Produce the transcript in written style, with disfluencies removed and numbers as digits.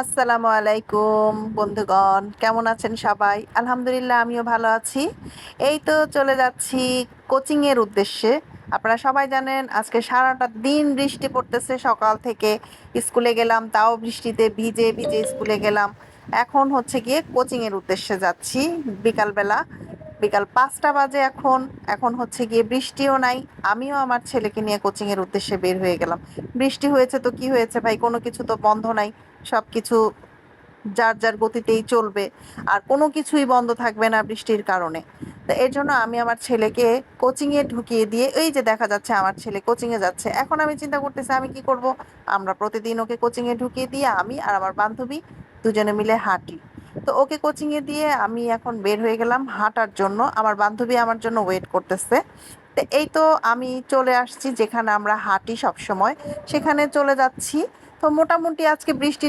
আসসালামু আলাইকুম বন্ধুগণ, কেমন আছেন সবাই? আলহামদুলিল্লাহ আমিও ভালো আছি। এই তো চলে যাচ্ছি কোচিংয়ের উদ্দেশ্যে। আপনারা সবাই জানেন আজকে সারাটা দিন বৃষ্টি পড়তেছে সকাল থেকে। স্কুলে গেলাম তাও বৃষ্টিতে ভিজে ভিজে স্কুলে গেলাম। এখন হচ্ছে গিয়ে কোচিংয়ের উদ্দেশ্যে যাচ্ছি বিকালবেলা। বিকাল ৫টা বাজে এখন। এখন হচ্ছে গিয়ে বৃষ্টিও নাই। আমিও আমার ছেলেকে নিয়ে কোচিংয়ের উদ্দেশ্যে বের হয়ে গেলাম। বৃষ্টি হয়েছে তো কি হয়েছে ভাই, কোনো কিছু তো বন্ধ নাই। সবকিছু যার যার গতিতেই চলবে। আর কোনো কিছুই বন্ধ থাকবে না বৃষ্টির কারণে। তো এর জন্য আমি আমার ছেলেকে কোচিংয়ে ঢুকিয়ে দিয়ে, এই যে দেখা যাচ্ছে আমার ছেলে কোচিংয়ে যাচ্ছে। এখন আমি চিন্তা করতেছি আমি কি করব? আমরা প্রতিদিন ওকে কোচিংয়ে ঢুকিয়ে দিয়ে আমি আর আমার বান্ধবী দুজনে মিলে হাঁটি। তো ওকে কোচিংয়ে দিয়ে আমি এখন বের হয়ে গেলাম হাঁটার জন্য। আমার বান্ধবী আমার জন্য ওয়েট করতেছে। তো এই তো আমি চলে আসছি যেখানে আমরা হাঁটি সবসময়, সেখানে চলে যাচ্ছি। তো মোটামুটি আজকে বৃষ্টি